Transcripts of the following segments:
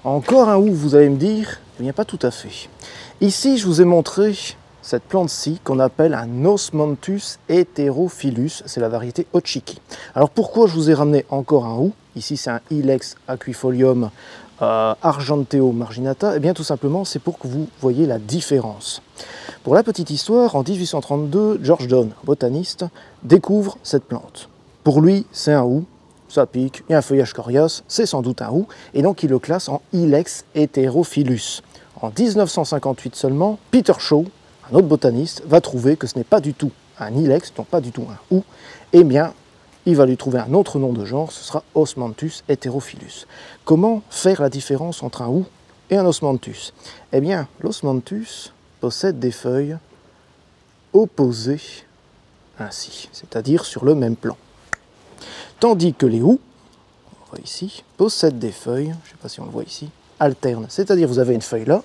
Encore un hou, vous allez me dire? Eh bien, pas tout à fait. Ici, je vous ai montré cette plante-ci qu'on appelle un Osmanthus heterophyllus, c'est la variété Ochiki. Alors pourquoi je vous ai ramené encore un hou? Ici, c'est un Ilex aquifolium argenteo marginata. Eh bien, tout simplement, c'est pour que vous voyez la différence. Pour la petite histoire, en 1832, George Donne, botaniste, découvre cette plante. Pour lui, c'est un hou. Ça pique, il y a un feuillage coriace, c'est sans doute un hou, et donc il le classe en Ilex heterophyllus. En 1958 seulement, Peter Shaw, un autre botaniste, va trouver que ce n'est pas du tout un Ilex, donc pas du tout un hou, et bien il va lui trouver un autre nom de genre, ce sera Osmanthus heterophyllus. Comment faire la différence entre un hou et un Osmanthus? Eh bien, l'Osmanthus possède des feuilles opposées ainsi, c'est-à-dire sur le même plan. Tandis que les hous, on voit ici, possèdent des feuilles, je ne sais pas si on le voit ici, alternes. C'est-à-dire vous avez une feuille là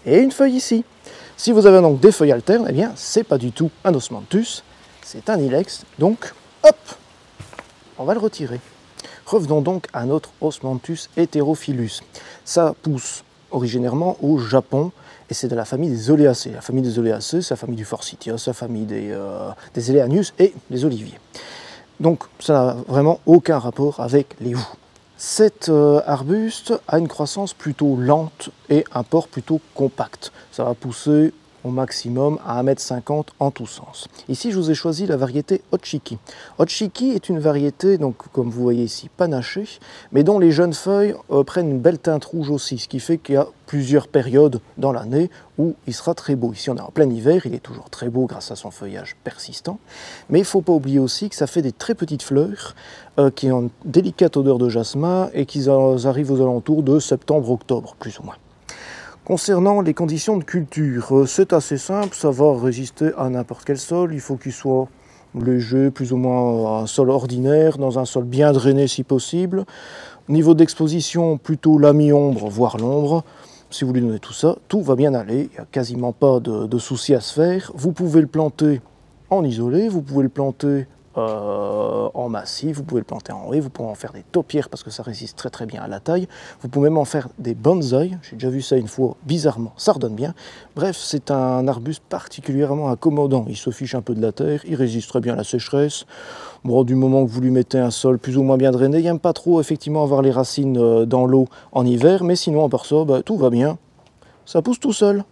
et une feuille ici. Si vous avez donc des feuilles alternes, eh bien c'est pas du tout un Osmanthus, c'est un Ilex. Donc, hop, on va le retirer. Revenons donc à notre Osmanthus heterophyllus. Ça pousse originairement au Japon et c'est de la famille des Oléacées. La famille des Oléacées, c'est la famille du Forsythia, c'est la famille des Eleanus et des oliviers. Donc ça n'a vraiment aucun rapport avec les hous. Cet arbuste a une croissance plutôt lente et un port plutôt compact. Ça va pousser au maximum à 1,50 m en tous sens. Ici, je vous ai choisi la variété Ochiki. Ochiki est une variété, donc, comme vous voyez ici, panachée, mais dont les jeunes feuilles prennent une belle teinte rouge aussi, ce qui fait qu'il y a plusieurs périodes dans l'année où il sera très beau. Ici, on est en plein hiver, il est toujours très beau grâce à son feuillage persistant, mais il ne faut pas oublier aussi que ça fait des très petites fleurs qui ont une délicate odeur de jasmin et qui arrivent aux alentours de septembre-octobre, plus ou moins. Concernant les conditions de culture, c'est assez simple, ça va résister à n'importe quel sol. Il faut qu'il soit léger, plus ou moins un sol ordinaire, dans un sol bien drainé si possible. Au niveau d'exposition, plutôt la mi-ombre, voire l'ombre. Si vous lui donnez tout ça, tout va bien aller, il n'y a quasiment pas de soucis à se faire. Vous pouvez le planter en isolé, vous pouvez le planter en massif, vous pouvez le planter en haie, vous pouvez en faire des taupières parce que ça résiste très très bien à la taille, vous pouvez même en faire des bonsaïs, j'ai déjà vu ça une fois, bizarrement, ça redonne bien. Bref, c'est un arbuste particulièrement accommodant, il se fiche un peu de la terre, il résiste très bien à la sécheresse. Bon, du moment que vous lui mettez un sol plus ou moins bien drainé, il n'aime pas trop effectivement avoir les racines dans l'eau en hiver, mais sinon à part ça, bah, tout va bien, ça pousse tout seul.